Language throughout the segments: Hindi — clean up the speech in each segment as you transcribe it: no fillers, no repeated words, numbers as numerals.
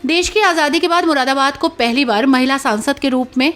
देश की आज़ादी के बाद मुरादाबाद को पहली बार महिला सांसद के रूप में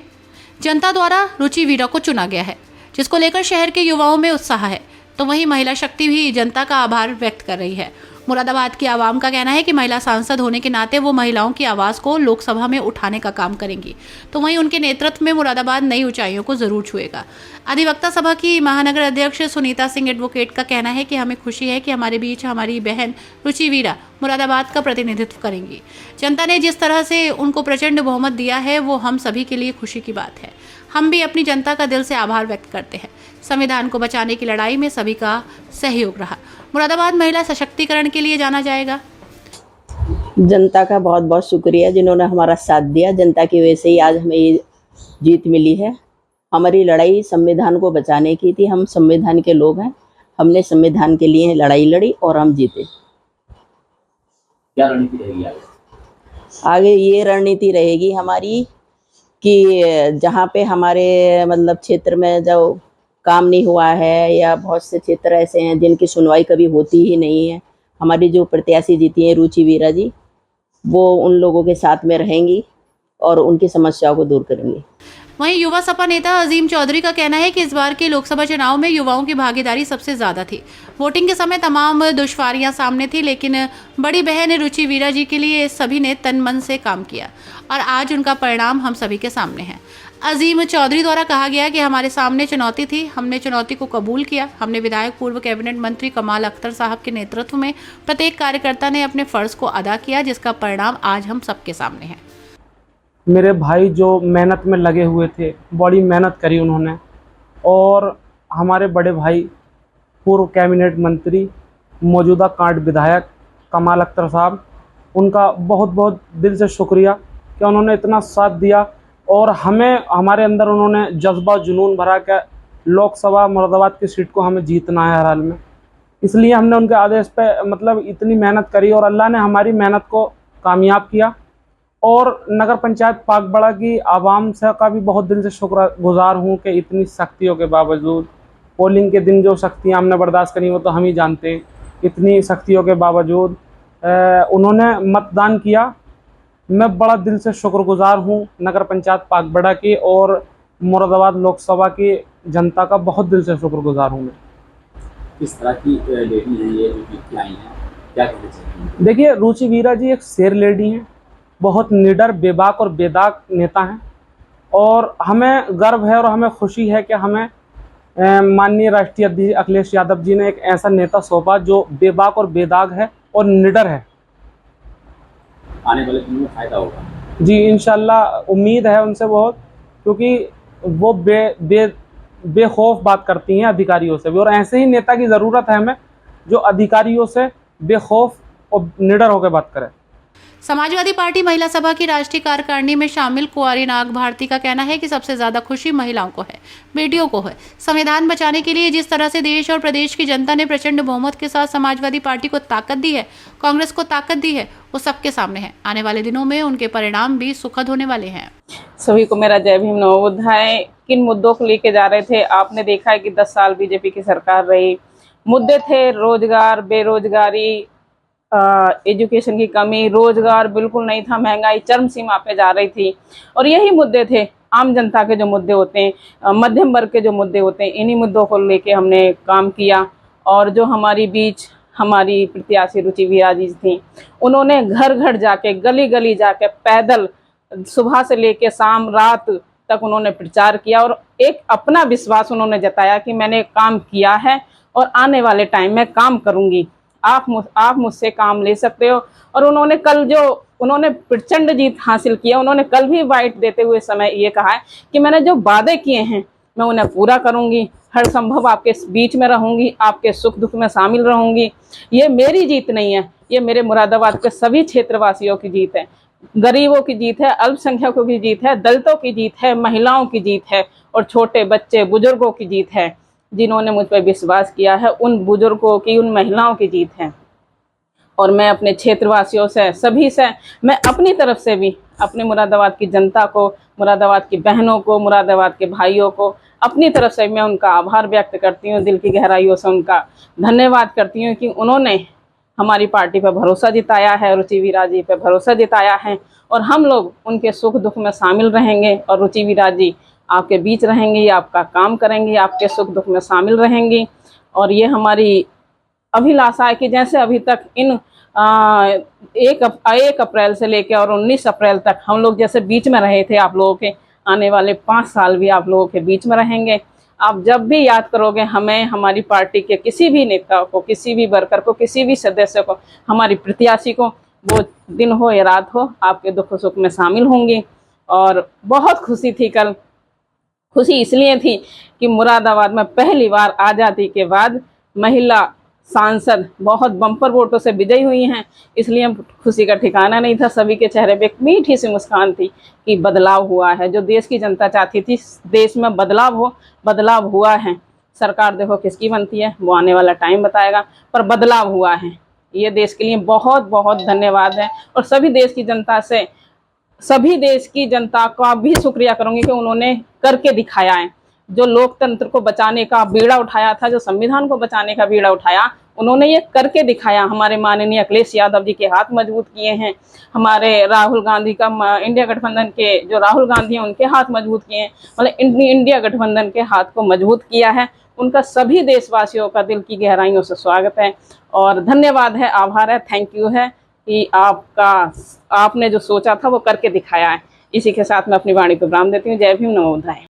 जनता द्वारा रुचि वीरा को चुना गया है, जिसको लेकर शहर के युवाओं में उत्साह है। तो वहीं महिला शक्ति भी जनता का आभार व्यक्त कर रही है। मुरादाबाद की आवाम का कहना है कि महिला सांसद होने के नाते वो महिलाओं की आवाज़ को लोकसभा में उठाने का काम करेंगी। तो वहीं उनके नेतृत्व में मुरादाबाद नई ऊंचाइयों को जरूर छुएगा। अधिवक्ता सभा की महानगर अध्यक्ष सुनीता सिंह एडवोकेट का कहना है कि हमें खुशी है कि हमारे बीच हमारी बहन रुचि वीरा मुरादाबाद का प्रतिनिधित्व करेंगी। जनता ने जिस तरह से उनको प्रचंड बहुमत दिया है वो हम सभी के लिए खुशी की बात है। हम भी अपनी जनता का दिल से आभार व्यक्त करते हैं। संविधान को बचाने की लड़ाई में सभी का सहयोग रहा। मुरादाबाद महिला सशक्तिकरण के लिए जाना जाएगा। जनता का बहुत बहुत शुक्रिया जिन्होंने हमारा साथ दिया। जनता की वजह से ही आज हमें ये जीत मिली है। हमारी लड़ाई संविधान को बचाने की थी। हम संविधान के लोग हैं। हमने संविधान के लिए लड़ाई लड़ी और हम जीते। क्या रणनीति रहेगी आगे? ये रणनीति रहेगी हमारी कि जहाँ पे हमारे मतलब क्षेत्र में जो काम नहीं हुआ है या बहुत से क्षेत्र ऐसे हैं जिनकी सुनवाई कभी होती ही नहीं है, हमारी जो प्रत्याशी जीती हैं रुचि वीरा जी, वो उन लोगों के साथ में रहेंगी और उनकी समस्याओं को दूर करेंगी। वहीं युवा सपा नेता अजीम चौधरी का कहना है कि इस बार के लोकसभा चुनाव में युवाओं की भागीदारी सबसे ज्यादा थी। वोटिंग के समय तमाम दुश्वारियां सामने थी, लेकिन बड़ी बहन रुचि वीरा जी के लिए सभी ने तन मन से काम किया और आज उनका परिणाम हम सभी के सामने है। अजीम चौधरी द्वारा कहा गया कि हमारे सामने चुनौती थी, हमने चुनौती को कबूल किया। हमने विधायक पूर्व कैबिनेट मंत्री कमाल अख्तर साहब के नेतृत्व में प्रत्येक कार्यकर्ता ने अपने फर्ज को अदा किया, जिसका परिणाम आज हम सबके सामने है। मेरे भाई जो मेहनत में लगे हुए थे, बड़ी मेहनत करी उन्होंने, और हमारे बड़े भाई पूर्व कैबिनेट मंत्री मौजूदा कांट विधायक कमाल अख्तर साहब, उनका बहुत बहुत दिल से शुक्रिया कि उन्होंने इतना साथ दिया और हमें हमारे अंदर उन्होंने जज्बा जुनून भरा कि लोकसभा मुरादाबाद की सीट को हमें जीतना है हर हाल में। इसलिए हमने उनके आदेश पे मतलब इतनी मेहनत करी और अल्लाह ने हमारी मेहनत को कामयाब किया। और नगर पंचायत पाकबड़ा की आवाम से का भी बहुत दिल से शुक्रगुजार हूँ कि इतनी सख्तियों के बावजूद, पोलिंग के दिन जो सख्तियाँ हमने बर्दाश्त करी वो तो हम ही जानते हैं, इतनी सख्तियों के बावजूद उन्होंने मतदान किया। मैं बड़ा दिल से शुक्रगुजार हूँ नगर पंचायत पाकबड़ा की और मुरादाबाद लोकसभा की जनता का बहुत दिल से शुक्रगुजार हूँ मैं। किस तरह की लेडी है ये, क्या है, क्या कहना चाहिए? देखिए, रुचि वीरा जी एक शेर लेडी हैं, बहुत निडर, बेबाक और बेदाग नेता हैं और हमें गर्व है और हमें खुशी है कि हमें माननीय राष्ट्रीय अध्यक्ष अखिलेश यादव जी ने एक ऐसा नेता सौंपा जो बेबाक और बेदाग है और निडर है। आने वाले दिनों में फायदा होगा जी, इंशाल्लाह उम्मीद है उनसे बहुत, क्योंकि वो बेखौफ बात करती हैं अधिकारियों से भी, और ऐसे ही नेता की ज़रूरत है हमें जो अधिकारियों से बेखौफ और निडर होकर बात करे। समाजवादी पार्टी महिला सभा की राष्ट्रीय कार्यकारिणी में शामिल कुंवारी नाग भारती का कहना है कि सबसे ज्यादा खुशी महिलाओं को है, बेटियों को है। संविधान बचाने के लिए जिस तरह से देश और प्रदेश की जनता ने प्रचंड बहुमत के साथ समाजवादी पार्टी को ताकत दी है, कांग्रेस को ताकत दी है, वो सबके सामने है। आने वाले दिनों में उनके परिणाम भी सुखद होने वाले हैं। सभी को मेरा जय भीम नवोदय। किन मुद्दों को लेके जा रहे थे? आपने देखा है कि 10 साल बीजेपी की सरकार रही। मुद्दे थे रोजगार, बेरोजगारी, एजुकेशन की कमी, रोजगार बिल्कुल नहीं था, महंगाई चरम सीमा पे जा रही थी। और यही मुद्दे थे आम जनता के जो मुद्दे होते हैं, मध्यम वर्ग के जो मुद्दे होते हैं, इन्हीं मुद्दों को लेके हमने काम किया। और जो हमारी बीच हमारी प्रत्याशी रुचि वीरा जी थी, उन्होंने घर घर जाके, गली गली जाके, पैदल सुबह से लेके शाम रात तक उन्होंने प्रचार किया और एक अपना विश्वास उन्होंने जताया कि मैंने काम किया है और आने वाले टाइम में काम करूंगी, आप मुझसे काम ले सकते हो। और उन्होंने कल जो उन्होंने प्रचंड जीत हासिल किया, उन्होंने कल भी वाइट देते हुए समय ये कहा है कि मैंने जो वादे किए हैं मैं उन्हें पूरा करूंगी, हर संभव आपके बीच में रहूंगी, आपके सुख दुख में शामिल रहूंगी। ये मेरी जीत नहीं है, ये मेरे मुरादाबाद के सभी क्षेत्रवासियों की जीत है, गरीबों की जीत है, अल्पसंख्यकों की जीत है, दलितों की जीत है, महिलाओं की जीत है और छोटे बच्चे बुजुर्गों की जीत है। जिन्होंने मुझ पर विश्वास किया है उन बुजुर्गों की, उन महिलाओं की जीत है। और मैं अपने क्षेत्रवासियों से, सभी से, मैं अपनी तरफ से भी अपने मुरादाबाद की जनता को, मुरादाबाद की बहनों को, मुरादाबाद के भाइयों को अपनी तरफ से मैं उनका आभार व्यक्त करती हूँ, दिल की गहराइयों से उनका धन्यवाद करती हूँ कि उन्होंने हमारी पार्टी पर भरोसा जताया है, रुचि वीरा जी पर भरोसा जताया है और हम लोग उनके सुख दुख में शामिल रहेंगे और रुचि वीरा जी आपके बीच रहेंगी, आपका काम करेंगी, आपके सुख दुख में शामिल रहेंगी। और ये हमारी अभिलाषा है कि जैसे अभी तक इन 1 अप्रैल से लेकर और 19 अप्रैल तक हम लोग जैसे बीच में रहे थे, आप लोगों के आने वाले 5 साल भी आप लोगों के बीच में रहेंगे। आप जब भी याद करोगे हमें, हमारी पार्टी के किसी भी नेता को, किसी भी वर्कर को, किसी भी सदस्य को, हमारी प्रत्याशी को, वो दिन हो या रात हो, आपके दुख सुख में शामिल होंगी। और बहुत खुशी थी कल, खुशी इसलिए थी कि मुरादाबाद में पहली बार आज़ादी के बाद महिला सांसद बहुत बम्पर वोटों से विजयी हुई हैं, इसलिए खुशी का ठिकाना नहीं था। सभी के चेहरे पे एक मीठी सी मुस्कान थी कि बदलाव हुआ है, जो देश की जनता चाहती थी देश में बदलाव हो, बदलाव हुआ है। सरकार देखो किसकी बनती है वो आने वाला टाइम बताएगा, पर बदलाव हुआ है। ये देश के लिए बहुत बहुत धन्यवाद है और सभी देश की जनता से, सभी देश की जनता का भी शुक्रिया करूंगी कि उन्होंने करके दिखाया है। जो लोकतंत्र को बचाने का बीड़ा उठाया था, जो संविधान को बचाने का बीड़ा उठाया, उन्होंने ये करके दिखाया। हमारे माननीय अखिलेश यादव जी के हाथ मजबूत किए हैं, हमारे राहुल गांधी का इंडिया गठबंधन के जो राहुल गांधी हैं उनके हाथ मजबूत किए हैं, मतलब इंडिया गठबंधन के हाथ को मजबूत किया है। उनका सभी देशवासियों का दिल की गहराइयों से स्वागत है और धन्यवाद है, आभार है, थैंक यू है कि आपने जो सोचा था वो करके दिखाया है। इसी के साथ मैं अपनी वाणी को विराम देती हूँ। जय भीम, नमो बुद्धाय।